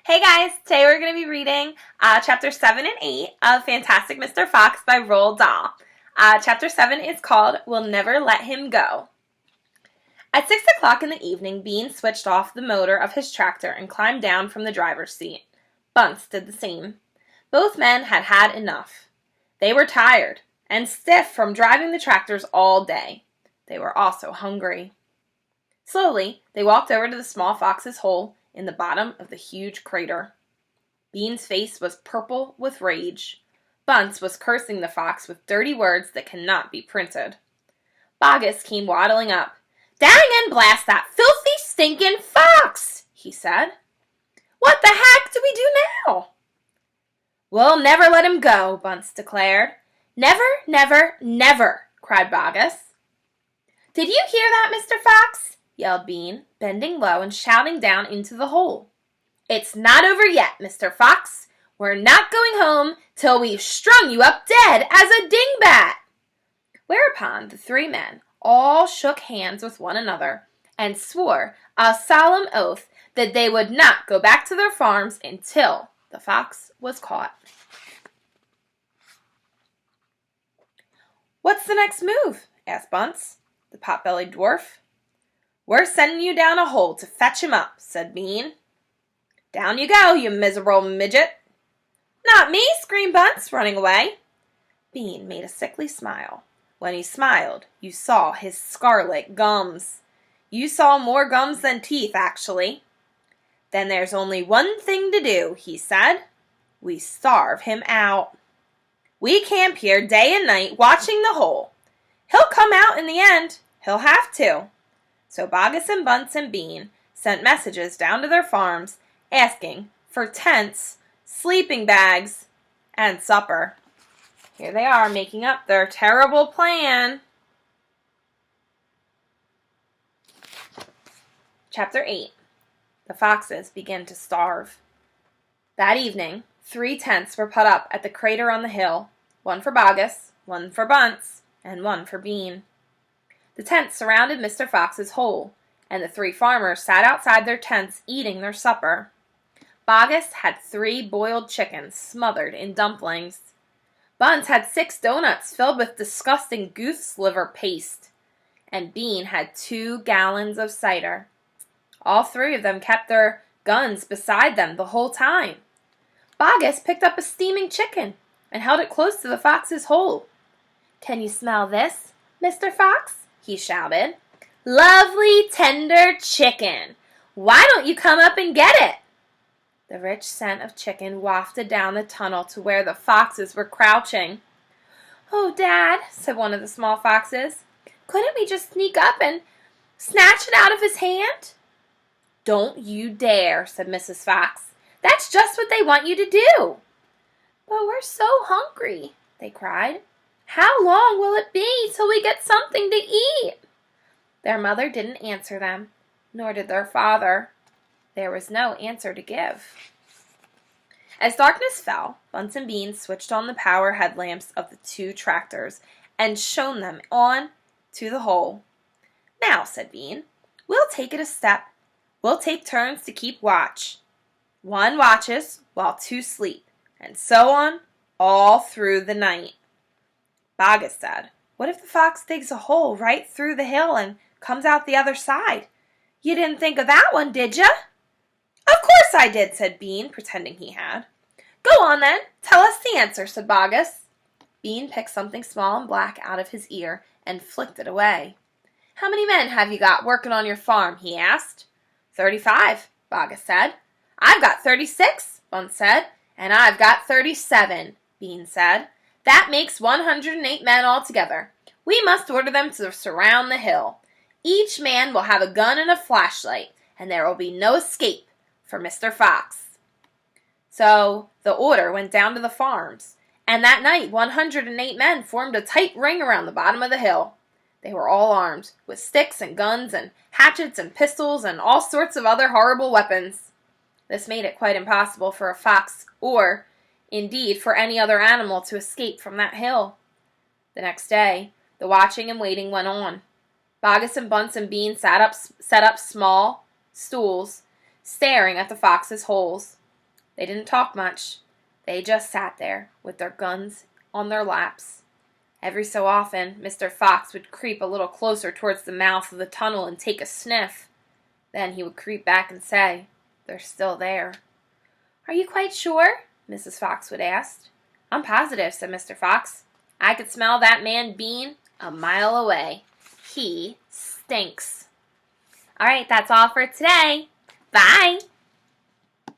Hey guys, today we're going to be reading chapter 7 and 8 of Fantastic Mr. Fox by Roald Dahl. Chapter 7 is called We'll Never Let Him Go. At 6 o'clock in the evening, Bean switched off the motor of his tractor and climbed down from the driver's seat. Bunce did the same. Both men had had enough. They were tired and stiff from driving the tractors all day. They were also hungry. Slowly, they walked over to the small fox's hole in the bottom of the huge crater. Bean's face was purple with rage. Bunce was cursing the fox with dirty words that cannot be printed. Boggis came waddling up. "Dang and blast that filthy, stinking fox!" he said. "What the heck do we do now?" "We'll never let him go," Bunce declared. "Never, never, never," cried Boggis. "Did you hear that, Mr. Fox?" yelled Bean, bending low and shouting down into the hole. "It's not over yet, Mr. Fox. We're not going home till we've strung you up dead as a dingbat." Whereupon the three men all shook hands with one another and swore a solemn oath that they would not go back to their farms until the fox was caught. "What's the next move?" asked Bunce, the pot-bellied dwarf. "We're sending you down a hole to fetch him up," said Bean. "Down you go, you miserable midget." "Not me," screamed Bunce, running away. Bean made a sickly smile. When he smiled, you saw his scarlet gums. You saw more gums than teeth, actually. "Then there's only one thing to do," he said. "We starve him out. We camp here day and night watching the hole. He'll come out in the end. He'll have to." So Boggis and Bunce and Bean sent messages down to their farms asking for tents, sleeping bags, and supper. Here they are making up their terrible plan. Chapter 8. The Foxes Begin to Starve. That evening, 3 tents were put up at the crater on the hill, one for Boggis, one for Bunce, and one for Bean. The tents surrounded Mr. Fox's hole, and the 3 farmers sat outside their tents eating their supper. Boggis had 3 boiled chickens smothered in dumplings. Bunce had 6 donuts filled with disgusting goose liver paste, and Bean had 2 gallons of cider. All 3 of them kept their guns beside them the whole time. Boggis picked up a steaming chicken and held it close to the fox's hole. "Can you smell this, Mr. Fox?" he shouted. "Lovely, tender chicken. Why don't you come up and get it?" The rich scent of chicken wafted down the tunnel to where the foxes were crouching. "Oh, Dad," said one of the small foxes, "couldn't we just sneak up and snatch it out of his hand?" "Don't you dare," said Mrs. Fox. "That's just what they want you to do." "But we're so hungry," they cried. "How long will it be till we get something to eat?" Their mother didn't answer them, nor did their father. There was no answer to give. As darkness fell, Bunce and Bean switched on the power headlamps of the 2 tractors and shone them on to the hole. "Now," said Bean, "we'll take it a step. We'll take turns to keep watch. 1 watches while 2 sleep, and so on all through the night." Boggis said, "What if the fox digs a hole right through the hill and comes out the other side? You didn't think of that one, did ya?" "Of course I did," said Bean, pretending he had. "Go on then, tell us the answer," said Boggis. Bean picked something small and black out of his ear and flicked it away. "How many men have you got working on your farm?" he asked. 35, Boggis said. "I've got 36, Bunce said. "And I've got 37, Bean said. "That makes 108 men altogether. We must order them to surround the hill. Each man will have a gun and a flashlight, and there will be no escape for Mr. Fox." So the order went down to the farms, and that night 108 men formed a tight ring around the bottom of the hill. They were all armed, with sticks and guns and hatchets and pistols and all sorts of other horrible weapons. This made it quite impossible for a fox or, indeed, for any other animal to escape from that hill. The next day, the watching and waiting went on. Boggis and Bunce and Bean set up small stools, staring at the fox's holes. They didn't talk much. They just sat there, with their guns on their laps. Every so often, Mr. Fox would creep a little closer towards the mouth of the tunnel and take a sniff. Then he would creep back and say, "They're still there." "Are you quite sure?" Mrs. Fox would ask. "I'm positive," said Mr. Fox. "I could smell that man Bean a mile away. He stinks." All right, that's all for today. Bye.